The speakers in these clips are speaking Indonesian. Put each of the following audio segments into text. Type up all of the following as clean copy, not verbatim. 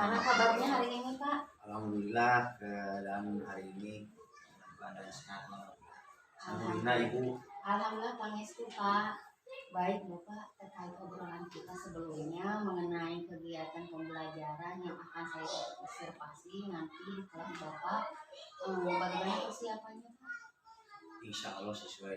Bagaimana kabarnya hari ini, Pak? Alhamdulillah keadaan hari ini keadaan sehat. Alhamdulillah Ibu. Alhamdulillah Pangestu, Pak. Baik Bapak, terkait obrolan kita sebelumnya mengenai kegiatan pembelajaran yang akan saya observasi nanti di kelas Bapak, bagaimana persiapannya, Pak? Insya Allah sesuai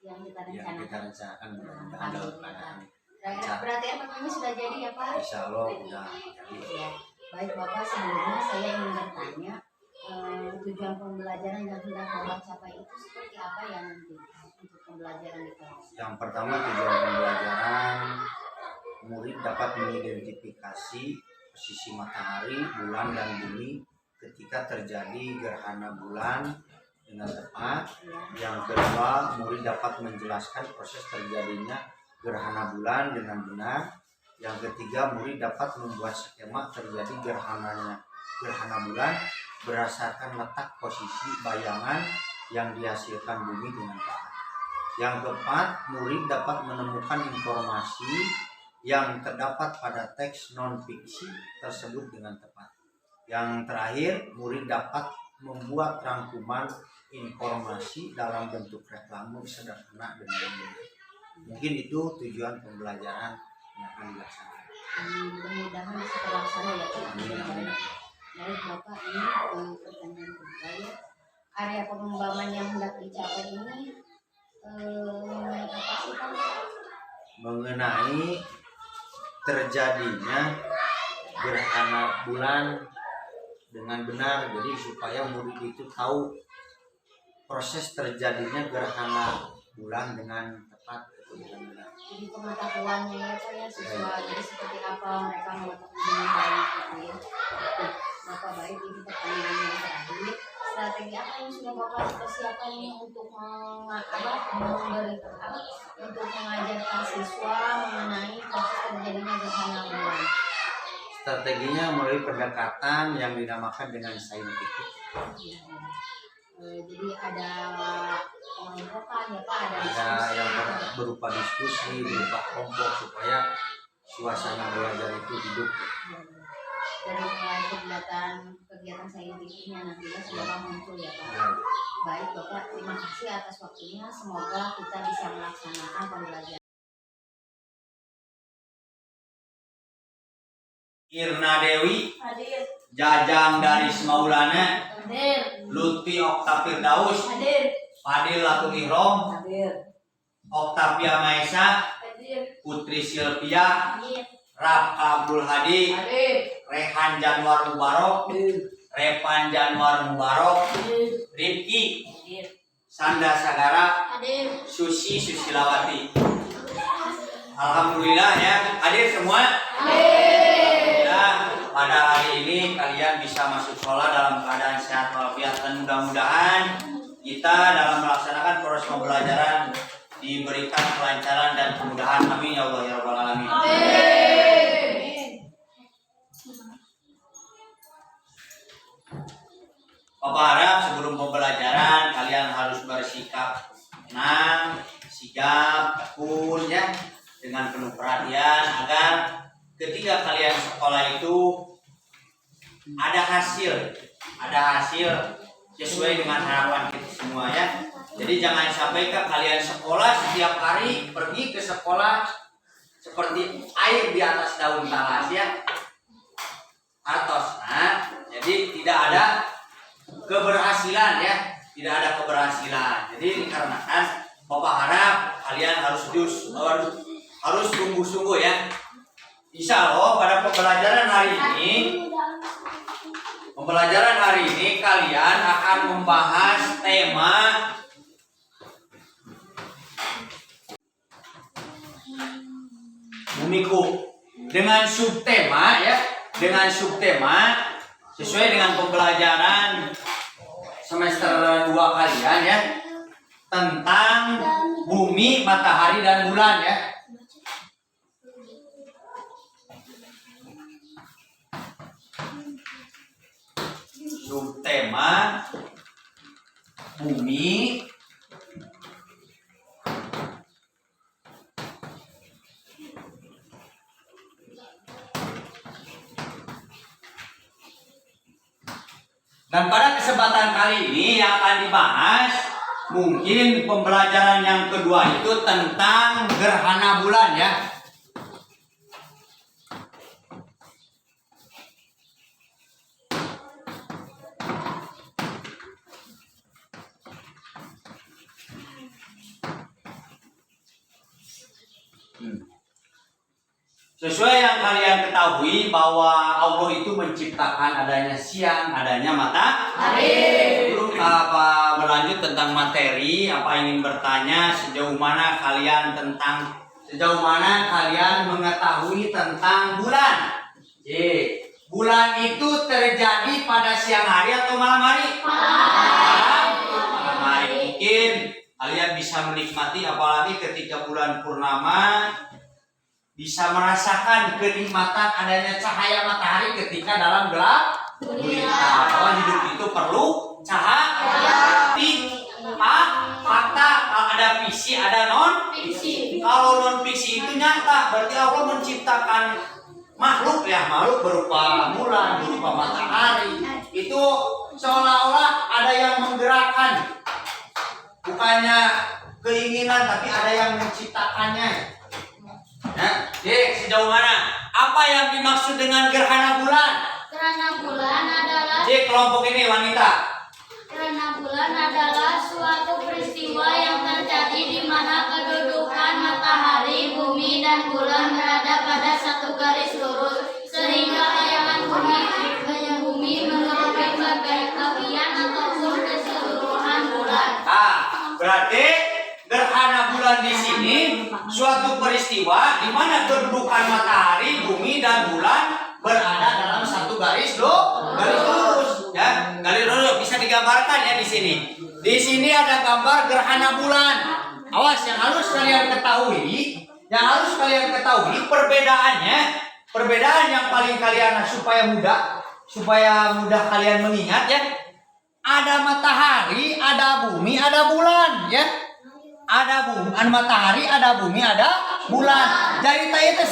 yang kita rencanakan mudah-mudahan dalam keadaan. Berarti apa sudah jadi ya, Pak? Insya Allah sudah jadi. Ya. Baik Bapak, sebelumnya saya ingin bertanya, tujuan pembelajaran yang hendak Bapak capai itu seperti apa ya nanti untuk pembelajaran di kelas? Yang pertama, tujuan pembelajaran murid dapat mengidentifikasi posisi matahari, bulan, dan bumi ketika terjadi gerhana bulan dengan tepat. Yang kedua, murid dapat menjelaskan proses terjadinya gerhana bulan dengan benar. Yang ketiga, murid dapat membuat skema terjadi gerhana bulan berdasarkan letak posisi bayangan yang dihasilkan bumi dengan tepat. Yang keempat, murid dapat menemukan informasi yang terdapat pada teks non-fiksi tersebut dengan tepat. Yang terakhir, murid dapat membuat rangkuman informasi dalam bentuk reklame sederhana dan mudah. Mungkin itu tujuan pembelajaran yang akan dilaksanakan. Mudah-mudahan bisa terlaksana ya Pak. Baik Bapak, ini pertanyaan kedua ya. Area pengembangan yang hendak dicapai ini apa sih Pak? Mengenai terjadinya gerhana bulan dengan benar, jadi supaya murid itu tahu proses terjadinya gerhana bulan dengan tepat itu dengan benar. Jadi pengetahuannya ya Pak ya sesuai, jadi seperti apa mereka melakukan dengan baik gitu ya. Bapak, baik, ini pertanyaan yang terakhir. Strategi apa yang sudah Bapak persiapkan ini untuk untuk mengajarkan siswa mengenai proses terjadinya gerhana bulan? Strateginya melalui pendekatan yang dinamakan dengan saintifik. Jadi ada pengelompokan ya Pak, ada yang berupa diskusi, berupa kelompok supaya suasana belajar itu hidup. Dari mulai kegiatan saintifiknya nantinya sudah muncul ya Pak. Baik Bapak, terima kasih atas waktunya. Semoga kita bisa melaksanakan pembelajaran. Irna Dewi, hadir. Jajang dari Semaulana, hadir. Lutfi Oktavir Daus, hadir. Fadil Latul Ihrom, hadir. Oktavia Maesa, hadir. Putri Silvia, hadir. Rafka Abdul Hadi, hadir. Rehan Januar Mubarok, hadir. Repan Januar Mubarok, hadir. Rifki, hadir. Sanda Sagara, hadir. Susi Susilawati. Alhamdulillah ya, hadir semua. Pada hari ini kalian bisa masuk sekolah dalam keadaan sehat walafiat dan mudah-mudahan kita dalam melaksanakan proses pembelajaran diberikan kelancaran dan kemudahan. Amin ya Allah ya Rabbal alamin. Bapak harap sebelum pembelajaran kalian harus bersikap tenang, sigap, tekun ya, dengan penuh perhatian agar ketika kalian sekolah itu ada hasil sesuai dengan harapan kita semua ya. Jadi jangan sampai kalian sekolah setiap hari pergi ke sekolah seperti air di atas daun talas ya. Artos. Nah, jadi tidak ada keberhasilan ya, tidak ada keberhasilan. Jadi dikarenakan Bapak harap kalian harus sungguh-sungguh ya. Insya Allah pada pembelajaran hari ini kalian akan membahas tema bumiku dengan subtema sesuai dengan pembelajaran semester 2 kalian ya, tentang bumi, matahari, dan bulan ya. Subtema bumi, Dan pada kesempatan kali ini yang akan dibahas, mungkin pembelajaran yang kedua itu tentang gerhana bulan ya. Sesuai yang kalian ketahui bahwa Allah itu menciptakan adanya siang, adanya matahari. Sebelum berlanjut tentang materi, apa ingin bertanya sejauh mana kalian mengetahui tentang bulan? Bulan itu terjadi pada siang hari atau malam hari? Malam hari. Mungkin kalian bisa menikmati apalagi ketika bulan purnama, bisa merasakan kenikmatan adanya cahaya matahari ketika dalam gelap gulita. Bahwa hidup itu perlu cahaya. Fakta, ada fiksi, ada non fiksi. Kalau non fiksi itu nyata, berarti Allah menciptakan makhluk berupa bulan, berupa matahari. Itu seolah-olah ada yang menggerakkan, bukannya keinginan, tapi ada yang menciptakannya. Nah, sejauh mana? Apa yang dimaksud dengan gerhana bulan? Gerhana bulan adalah Kelompok ini wanita. Gerhana bulan adalah suatu peristiwa yang terjadi di mana kedudukan matahari, bumi, dan bulan berada pada satu garis lurus, sehingga bayangan bumi menutupi bagian ataupun keseluruhan bulan. Berarti gerhana bulan di sini suatu peristiwa di mana kedudukan matahari, bumi, dan bulan berada dalam satu garis lurus. Ya, garis lurus bisa digambarkan ya di sini. Di sini ada gambar gerhana bulan. Awas, yang harus kalian ketahui, perbedaan yang paling kalian supaya mudah kalian mengingat ya. Ada matahari, ada bumi, ada bulan ya. Ada matahari, ada bumi, ada bulan. Jadi itu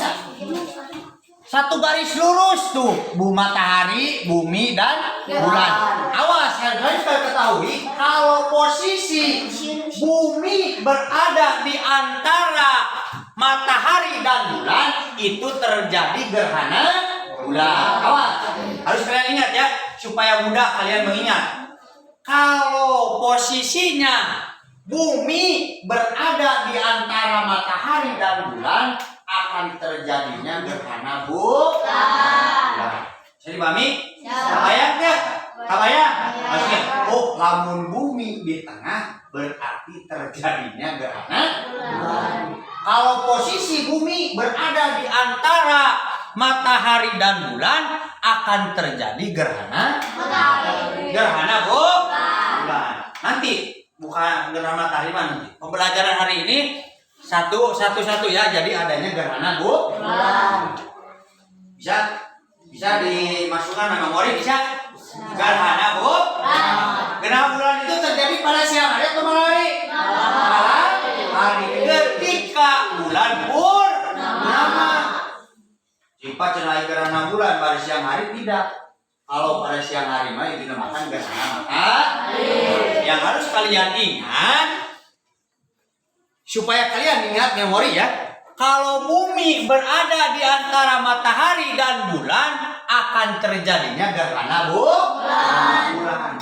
satu garis lurus tuh, matahari, bumi, dan bulan. Awas, harus ketahui kalau posisi bumi berada di antara matahari dan bulan, itu terjadi gerhana bulan. Awas, harus kalian ingat ya, supaya mudah kalian mengingat. Kalau posisinya bumi berada di antara matahari dan bulan, akan terjadinya gerhana bulan. Bisa dipahami? Kabayang nggak? Kabayang? Maksudnya, lamun bumi di tengah berarti terjadinya gerhana bulan. Kalau posisi bumi berada di antara matahari dan bulan, akan terjadi gerhana bulan. Nanti bukan gerhana matahari nanti. Pembelajaran hari ini satu ya. Jadi adanya gerhana bulan. Bisa dimasukkan nama memori, bisa. Gerhana bulan. Gerhana bulan itu terjadi pada siang hari atau malam hari? Malam hari. Ketika bulan purnama. Jika cenai gerhana bulan pada siang hari tidak. Kalau pada siang hari mah itu dinamakan gerhana matahari. Yang harus kalian ingat, supaya kalian ingat memori ya, kalau bumi berada di antara matahari dan bulan, akan terjadinya gerhana bulan.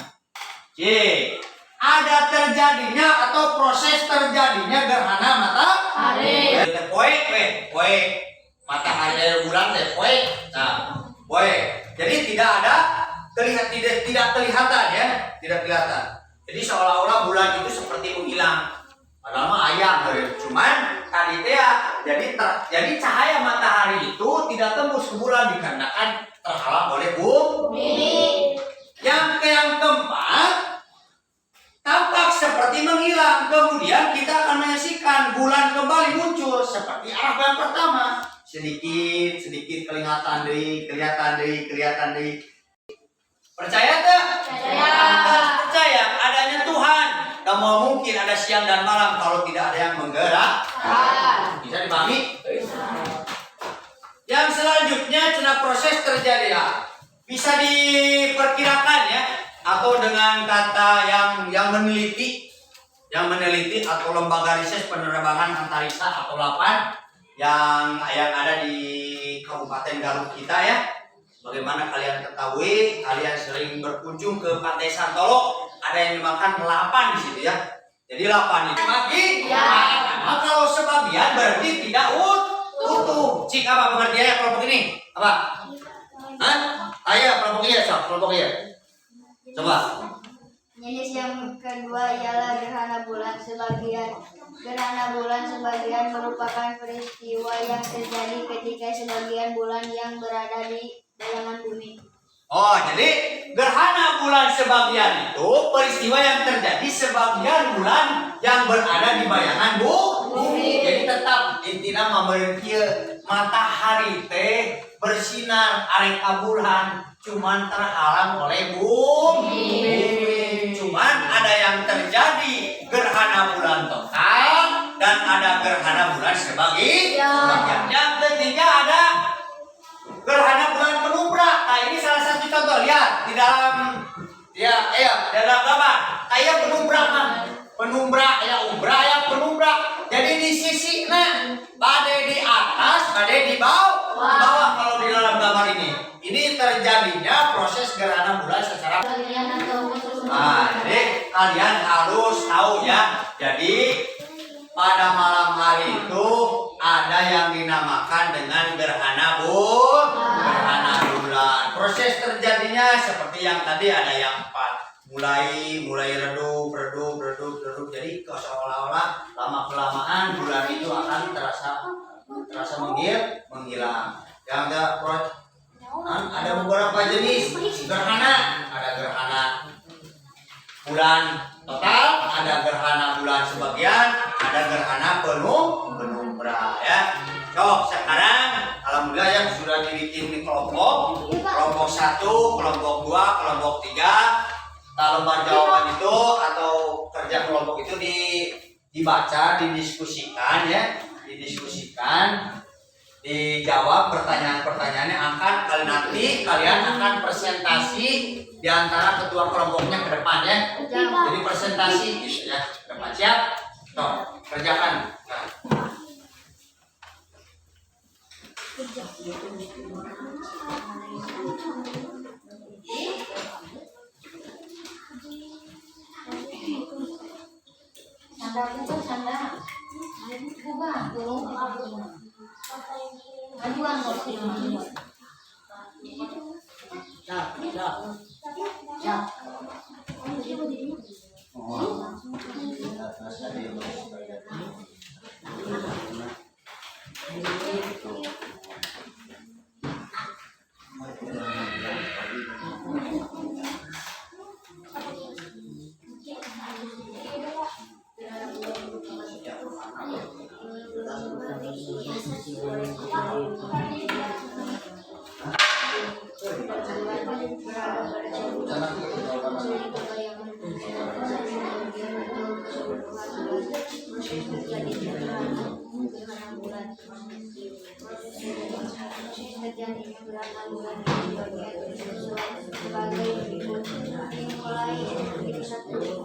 Ada terjadinya atau proses terjadinya gerhana matahari. Poe matahari bulan jadi tidak kelihatan ya, tidak kelihatan. Jadi seolah-olah bulan itu seperti menghilang. Padahal mah ayam, cuman tadi ya, jadi cahaya matahari itu tidak tembus ke bulan dikarenakan terhalang oleh bumi. Yang keempat tampak seperti menghilang, kemudian kita akan menyaksikan bulan kembali muncul seperti arah yang pertama. Sedikit kelihatan deh. Percaya tak? Percaya adanya Tuhan. Gak mau mungkin ada siang dan malam kalau tidak ada yang menggerakkan. Bisa dipahami? Yang selanjutnya proses terjadi ya. Bisa diperkirakan ya. atau dengan kata yang meneliti atau lembaga riset penerbangan antariksa atau LAPAN yang ada di Kabupaten Garut kita ya. Bagaimana kalian ketahui, kalian sering berkunjung ke Pantai Santolo, ada yang dimakan lapan di situ ya. Jadi lapan itu bagi, nah, kalau sebagian berarti tidak utuh. Cik apa pengertiannya kelompok ini? Apa? Hah? Ayo kelompok iya. Coba. Jenis yang kedua ialah gerhana bulan sebagian. Gerhana bulan sebagian merupakan peristiwa yang terjadi ketika sebagian bulan yang berada di bayangan bumi. Oh, jadi gerhana bulan sebagian itu peristiwa yang terjadi sebagian bulan yang berada di bayangan bumi. Jadi tetap intinya memberkieu matahari teh bersinar areka bulan cuman terhalang oleh bumi. Cuman ada yang terjadi gerhana bulan total dan ada gerhana bulan sebagian. Yang ketiga ada gerhana bulan penumbra. Nah, ini salah satu contoh. Lihat di dalam dalam gambar. Kayak penumbra mah. Penumbra penumbra. Jadi di sisi badai di atas, badai di bawah kalau di dalam gambar ini. Ini terjadinya proses gerhana bulan secara jadi kalian harus tahu ya. Jadi pada malam hari itu ada yang dinamakan dengan gerhana bulan. Proses terjadinya seperti yang tadi, ada yang mulai redup. Jadi seolah-olah lama kelamaan bulan itu akan terasa menghilang. Yang ada beberapa jenis gerhana. Ada gerhana bulan total, ada gerhana bulan sebagian, ada gerhana penumbra ya. Sekarang alhamdulillah yang sudah dibikin di kelompok 1, kelompok 2, kelompok 3. Lembar jawaban itu atau kerja kelompok itu dibaca, didiskusikan ya, dijawab pertanyaan-pertanyaannya. Nanti kalian akan presentasi di antara ketua kelompoknya ke depan ya. Jadi presentasi gitu ya, ke depan. Siap? Kerjakan.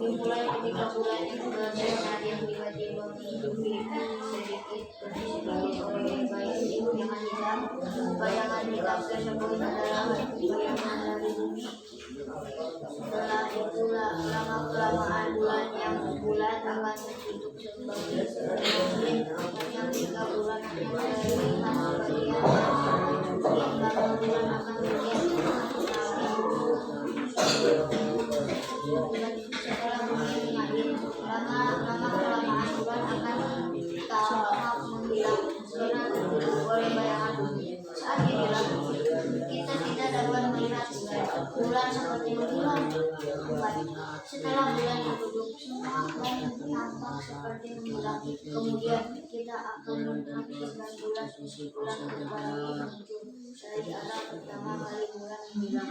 Dimulai ketika bulan itu bersinar yang tiba-tiba sedikit sebagai oleh bayangan hitam tersebut adalah bayangan dari bumi. Setelah itu lama kelamaan bulan akan tertutup sebagai sebagian yang tiga bulan menjadi bagian yang bulan akan menjadi setelah bumi mengalir, lama kelamaan bulan akan tampak menghilang karena tertutup oleh bayangan bumi. Saat inilah kita tidak dapat melihat bulan seperti menghilang. Setelah bulan tertutup, semua tampak seperti menghilang. Kemudian kita akan menyaksikan bulan kembali muncul dari arah pertama kali bulan menghilang.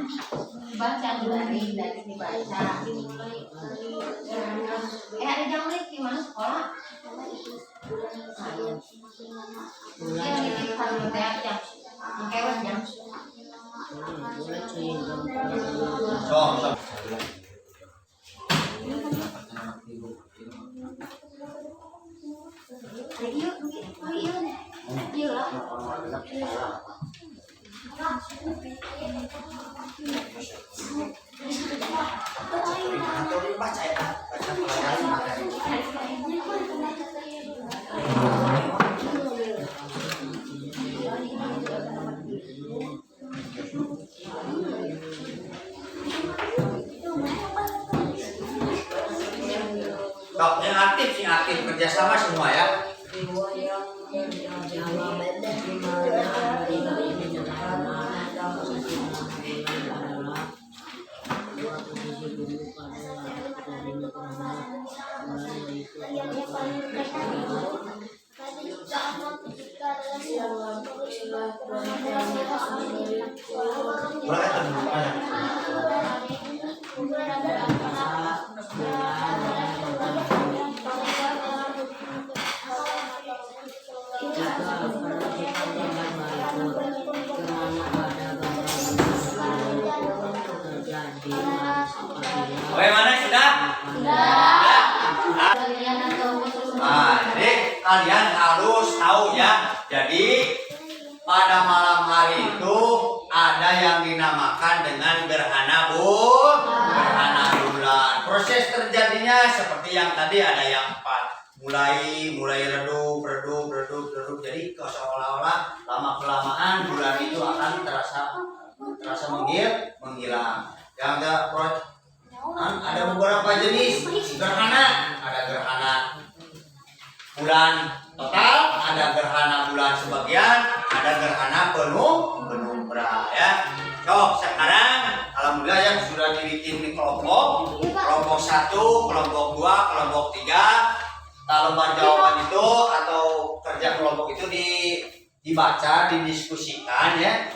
Baca dari dibaca. Dimulai dari bulan Ada jam gimana sekolah? setelah itu bulan kemudian semakin lama Yang ini kalau kayak jam, kayak jam. semakin lama akan semakin Baca ya, baca pelajaran materi. Top yang aktif kerjasama semua ya. Bagaimana sudah? Nah, jadi kalian harus tahu ya. Jadi pada malam hari itu ada yang dinamakan dengan gerhana bulan. Proses terjadinya seperti yang tadi ada yang mulai redup. Jadi seolah-olah lama kelamaan bulan itu akan terasa menghilang. Yang ada beberapa jenis gerhana. Ada gerhana bulan total, ada gerhana bulan sebagian, ada gerhana penumbra ya. So, sekarang alhamdulillah yang sudah dibikin di kelompok 1, kelompok 2, kelompok 3. Lembar jawaban itu atau kerja kelompok itu dibaca, didiskusikan ya,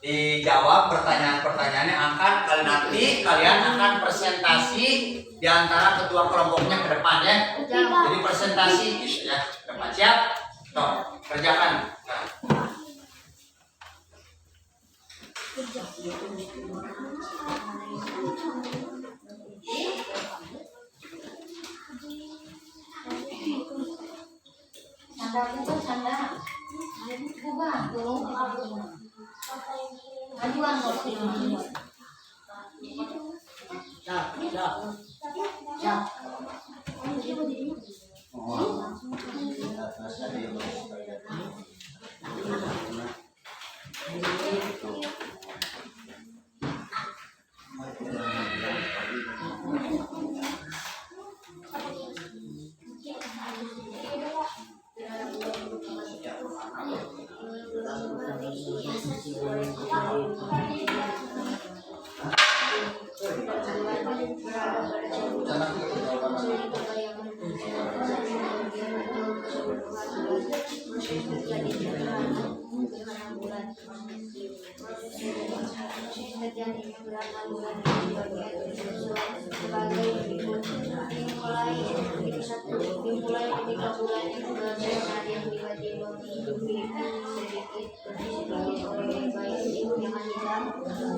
dijawab pertanyaan-pertanyaannya nanti kalian akan presentasi di antara ketua kelompoknya ke depan ya. Jadi presentasi gitu ya. Depan siap? Tuh, kerjakan. Nah. Sandal. Bukan, Ajuan kok sini.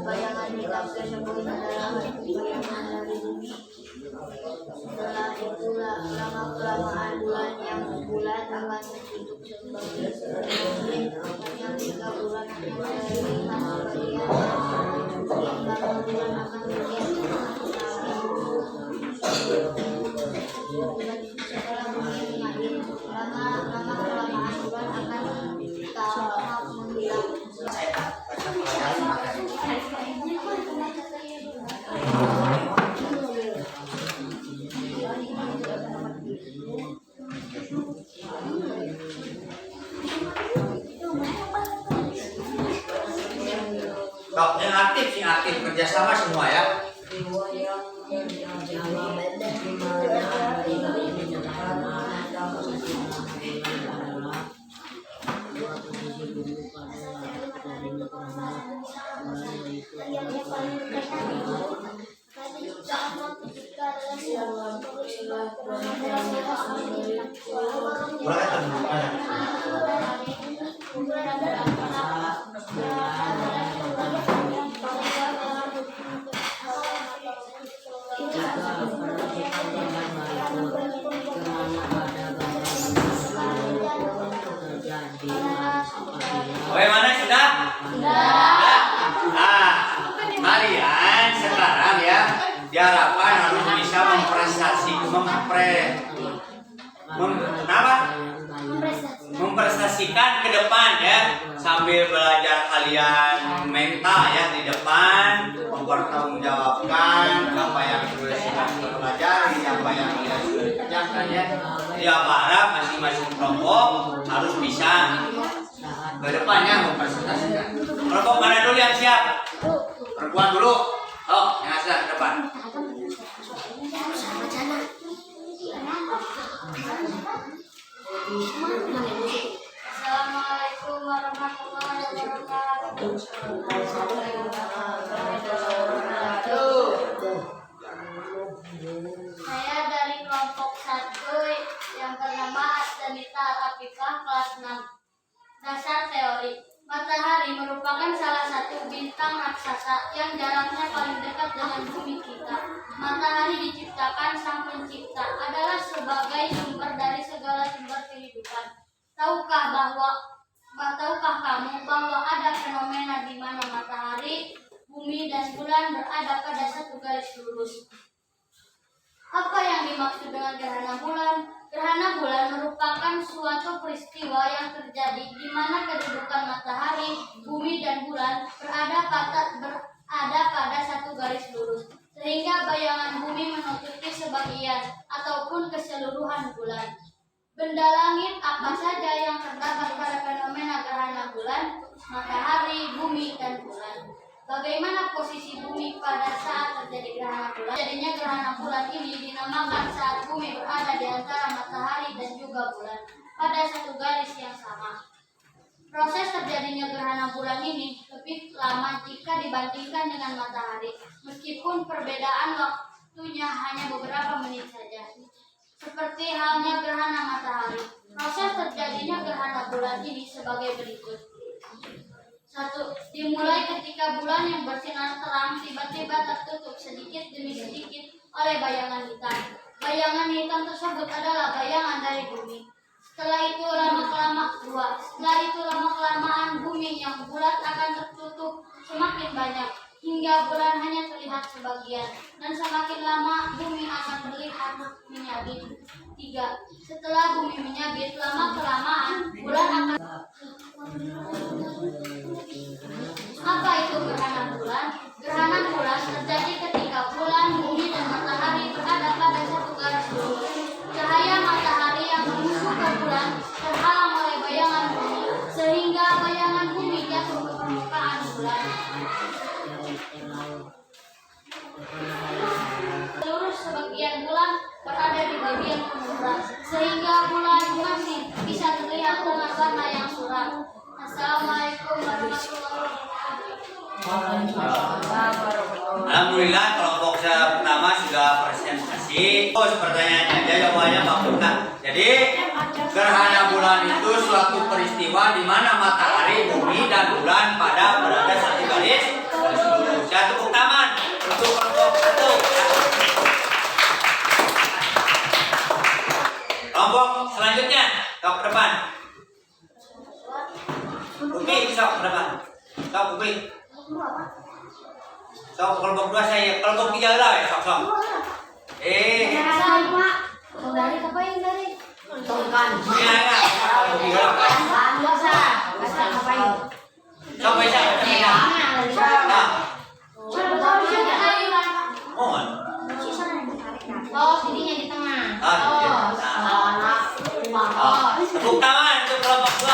Bayangan hitam tersebut adalah bayangan dari bumi. Setelah itulah lama-kelamaan bulan akan tertutup sebagai objek yang 3 bulan akan menerima sebagian yang bulan akan menjadi setelah lama-kelamaan bulan akan menghilang. Top yang aktif kerjasama semua ya. Bagaimana sudah? Sudah. Nah, diharapkan harus bisa memprestasikan ke depan ya, sambil belajar kalian mental ya di depan, mempertanggungjawabkan apa yang sudah kalian pelajari, apa yang kalian sudah kerjakan ya. Ya berharap masing-masing kelompok harus bisa ke depannya mempresentasikan. Kelompok mana dulu yang siap? Perempuan dulu. Oh, yang asal ke depan. Assalamualaikum warahmatullahi wabarakatuh. Saya dari kelompok 1 yang bernama Asdanita Al-Afifah kelas 6. Dasar teori. Matahari merupakan salah satu bintang raksasa yang jaraknya paling dekat dengan bumi kita. Matahari diciptakan Sang Pencipta, adalah sebagai sumber dari segala sumber kehidupan. Tahukah kamu bahwa ada fenomena di mana matahari, bumi, dan bulan berada pada satu garis lurus? Apa yang dimaksud dengan gerhana bulan? Gerhana bulan merupakan suatu peristiwa yang terjadi di mana kedudukan matahari, bumi, dan bulan berada pada satu garis lurus, sehingga bayangan bumi menutupi sebagian ataupun keseluruhan bulan. Benda langit apa saja yang terdapat pada fenomena gerhana bulan, matahari, bumi, dan bulan. Bagaimana posisi bumi pada saat terjadi gerhana bulan? Jadinya gerhana bulan ini dinamakan saat bumi berada di antara matahari dan juga bulan pada satu garis yang sama. Proses terjadinya gerhana bulan ini lebih lama jika dibandingkan dengan matahari, meskipun perbedaan waktunya hanya beberapa menit saja. Seperti halnya gerhana matahari, proses terjadinya gerhana bulan ini sebagai berikut. 1. Dimulai ketika bulan yang bersinar terang tiba-tiba tertutup sedikit demi sedikit oleh bayangan hitam. Bayangan hitam tersebut adalah bayangan dari bumi. Setelah itu lama-kelamaan bumi yang bulat akan tertutup semakin banyak, hingga bulan hanya terlihat sebagian, dan semakin lama bumi akan terlihat menyabit. 3. Setelah bumi menyabit, lama-kelamaan bulan akan. Apa itu gerhana bulan? Gerhana bulan terjadi ketika bulan, bumi, dan matahari berada pada satu garis lurus. Cahaya matahari yang menusuk ke bulan terhalang oleh bayangan bumi, sehingga bayangan bumi jatuh ke permukaan bulan. Seluruh sebagian bulan berada di bagian penumbra, sehingga bulan masih bisa terlihat dengan warna yang suram. Assalamualaikum warahmatullahi wabarakatuh. Alhamdulillah kelompok pertama sudah presentasi. Pertanyaannya aja jawabannya Bang Buka. Jadi gerhana bulan itu suatu peristiwa di mana matahari, bumi, dan bulan berada satu garis lurus. Ya, tepuk tangan untuk kelompok 1. Kelompok selanjutnya ke depan. Oke, sok ke depan. Sok, Ubi. Sok, kelompok 2 saya. Kelompok 3 lah ya, sok. Dari apa yang dari? Tongkan. Iya, enggak. Kelompok 3 lah. Sok, bisa. Nah. Mohon. Oh, sininya di tengah. Tepuk tangan untuk kelompok 2 ya.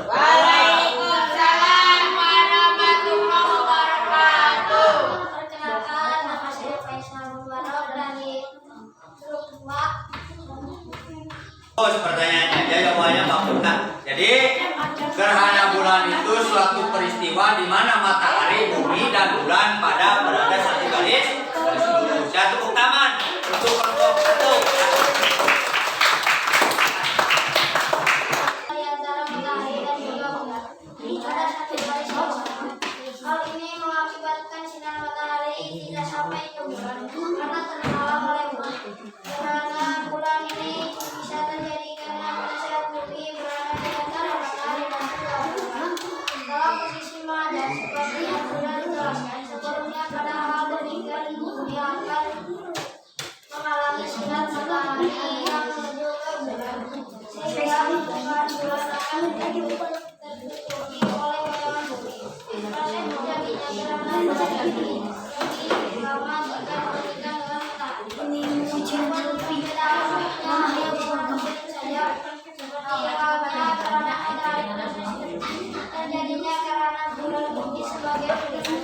Waalaikumsalam warahmatullahi wabarakatuh. Perkenalkan, nama saya Faisal Mubarak dari grup 2. Pertanyaannya aja jawabannya Bang Buka. Jadi gerhana bulan itu suatu peristiwa di mana matahari, bumi, dan bulan berada satu garis lurus. Ya, tepuk tangan untuk kelompok 1. Antara matahari dan juga bulan pada satu garis yang sama. Hal ini mengakibatkan sinar matahari tidak sampai ke bulan karena terhalang oleh bulan. Gerhana bulan ini bisa terjadi karena pada saat bumi berada di antara matahari dan juga bulan. Kalau posisi matahari tertutupi oleh bayangan bumi. Proses terjadinya gerhana bulan pertama berkaitan dengan matahari. Perbedaan waktunya hanya beberapa menit saja, seperti halnya gerhana matahari terjadinya gerhana bulan bumi sebagai berikut.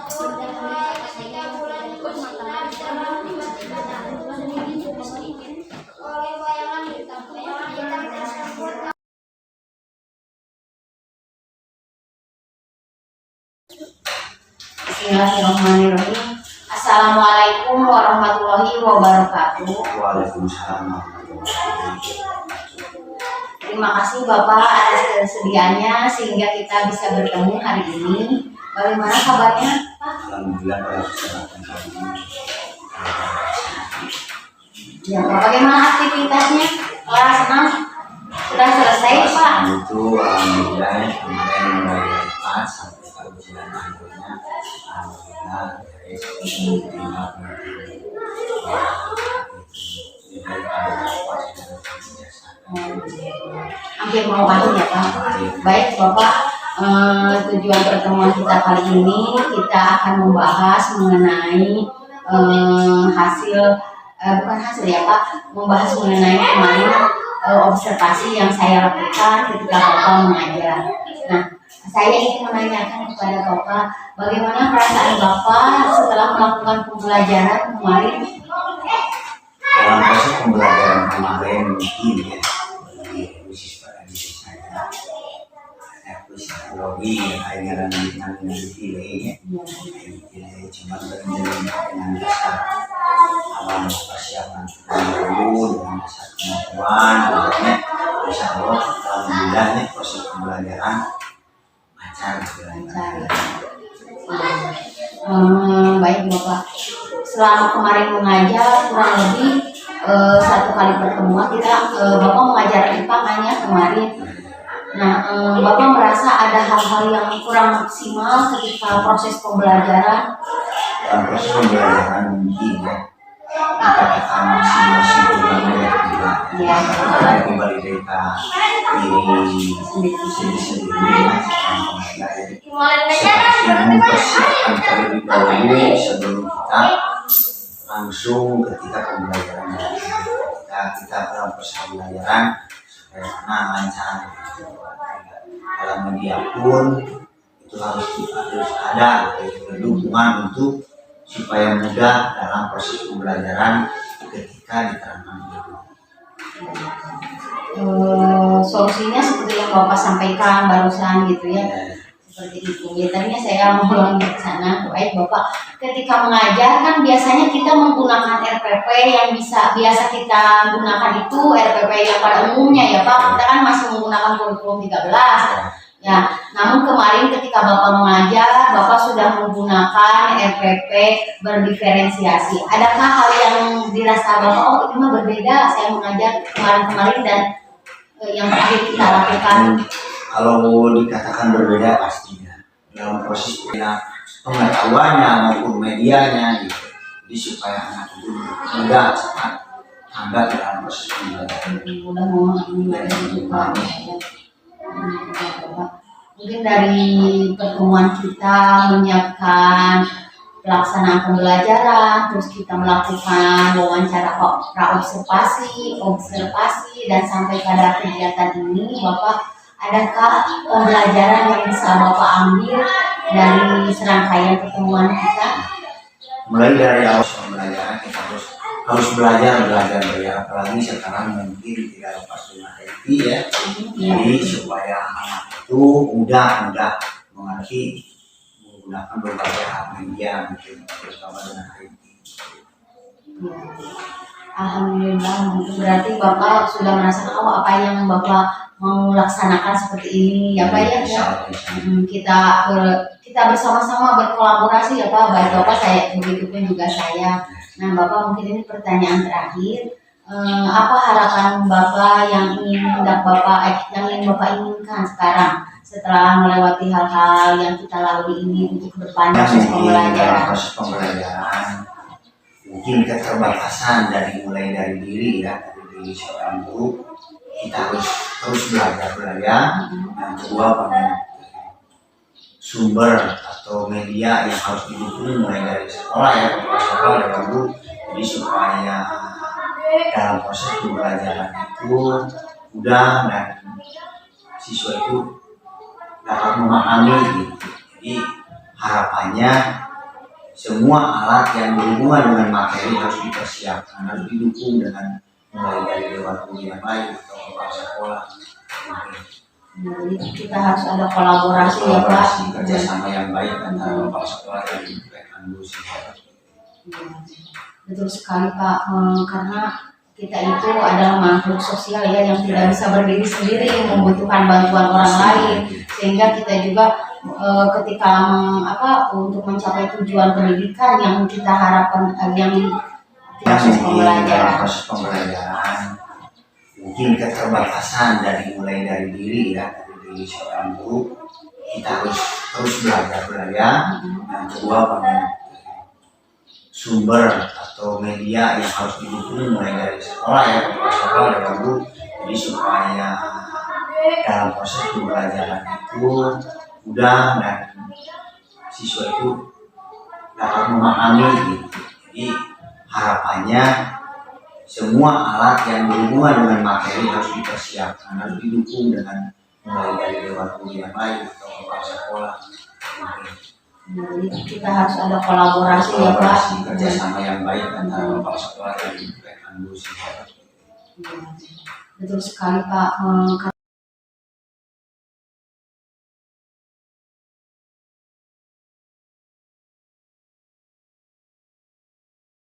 Satu, mulai ketika bulan bersinar terang tiba-tiba sedikit oleh bayangan hitam. Bayangan hitam tersebut Bismillahirrahmanirrahim. Assalamualaikum warahmatullahi wabarakatuh. Waalaikumsalam warahmatullahi wabarakatuh. Terima kasih Bapak atas kesediaannya sehingga kita bisa bertemu hari ini. Bagaimana kabarnya, Pak? Alhamdulillah pada kesempatan kali ini. Ya, Pak. Bagaimana aktivitasnya? Kelas 6 sudah selesai, Pak? Itu alhamdulillah kemarin mulai dari 4 sampai ke ujian akhirnya alhamdulillah beres tinggal Hampir mau akhir ya, Pak. Baik, Bapak. Tujuan pertemuan kita kali ini kita akan membahas mengenai hasil bukan hasil ya Pak, membahas mengenai kemarin observasi yang saya lakukan ketika Bapak mengajar. Nah, saya ingin menanyakan kepada Bapak, bagaimana perasaan Bapak setelah melakukan pembelajaran kemarin? dalam proses pembelajaran kemarin mungkin ya khusus pada diri saya psikologi yang akhirnya dipilih cuma dengan dasar awal persiapan dulu dengan dasar kemampuan akhirnya insya Allah alhamdulillah proses pembelajaran lancar. Baik Bapak, selama kemarin mengajar kurang lebih 1 kali pertemuan kita Bapak mengajar IPA kan ya kemarin. Nah, Bapak merasa ada hal-hal yang kurang maksimal ketika proses pembelajaran? Dalam proses pembelajaran mungkin ya dikatakan maksimal sempurna ya tidak ya kembali diri sendiri seharusnya mempersiapkan terlebih dahulu sebelum kita langsung ketika pembelajaran kita dalam proses pembelajaran supaya lancar dalam media pun itu harus ada dukungan untuk supaya mudah dalam proses pembelajaran ketika diterangkan itu. Solusinya seperti yang Bapak sampaikan barusan gitu ya, seperti itu. Biasanya saya mau lanjut ke sana. Baik Bapak, ketika mengajar kan biasanya kita menggunakan RPP yang biasa kita gunakan itu RPP yang pada umumnya ya Pak. Kita kan masih menggunakan kurikulum 13. Ya, namun kemarin ketika Bapak mengajar, Bapak sudah menggunakan RPP berdiferensiasi. Adakah hal yang dirasa Bapak, oh ini mah berbeda, saya mengajar kemarin-kemarin dan yang terakhir kita lakukan? Kalau dikatakan berbeda pastinya dalam proses pengetahuannya maupun medianya gitu. Jadi supaya anak itu mudah cepat tanggap dalam proses pembelajaran. Mudah memahami. Mungkin dari pertemuan kita menyiapkan pelaksanaan pembelajaran, terus kita melakukan wawancara praobservasi, observasi, dan sampai pada kegiatan ini, Bapak, adakah pembelajaran yang bisa Bapak ambil dari serangkaian pertemuan kita? Mulai dari awal pembelajaran kita harus belajar apalagi sekarang mungkin tidak lepas dengan IT ya. Jadi supaya anak itu mudah mengerti menggunakan berbagai hal media terutama dengan IT. Alhamdulillah, berarti Bapak sudah merasakan apa yang Bapak mau laksanakan seperti ini ya Pak ya. Kita bersama-sama berkolaborasi ya Pak, baik Bapak saya begitupun juga saya. Nah Bapak, mungkin ini pertanyaan terakhir. Apa harapan Bapak yang ingin Bapak inginkan sekarang setelah melewati hal-hal yang kita lalui ini untuk kedepan proses pembelajaran? Proses pembelajaran mungkin keterbatasan mulai dari diri ya, dari diri seorang guru kita harus terus belajar. Yang kedua, sumber atau media yang harus didukung mulai dari sekolah ya, kepala sekolah dan guru, jadi supaya dalam proses pembelajaran itu mudah dan siswa itu dapat memahami gitu. Jadi harapannya semua alat yang berhubungan dengan materi harus dipersiapkan, harus didukung dengan mulai dari dewan guru yang lain atau kepala sekolah. Jadi kita harus ada kolaborasi ya Pak. Kerjasama yang baik antara kepala sekolah dan guru siswa. Betul sekali Pak, karena kita itu adalah makhluk sosial ya yang tidak bisa berdiri sendiri, membutuhkan bantuan orang lain, sehingga kita juga ketika untuk mencapai tujuan pendidikan yang kita harapkan yang proses pembelajaran mungkin keterbatasan mulai dari diri ya, dari diri seorang guru, kita harus terus belajar. Yang kedua, sumber atau media yang harus didukung mulai dari sekolah ya, kepala sekolah dan guru, jadi supaya dalam proses pembelajaran itu mudah dan siswa itu dapat memahami gitu. Jadi harapannya semua alat yang berhubungan dengan materi harus dipersiapkan, harus didukung dengan mulai dari dewan guru yang lain atau kepala sekolah. Jadi kita harus ada kolaborasi ya Pak. Kerjasama yang baik antara kepala sekolah dan guru siswa. Betul sekali Pak.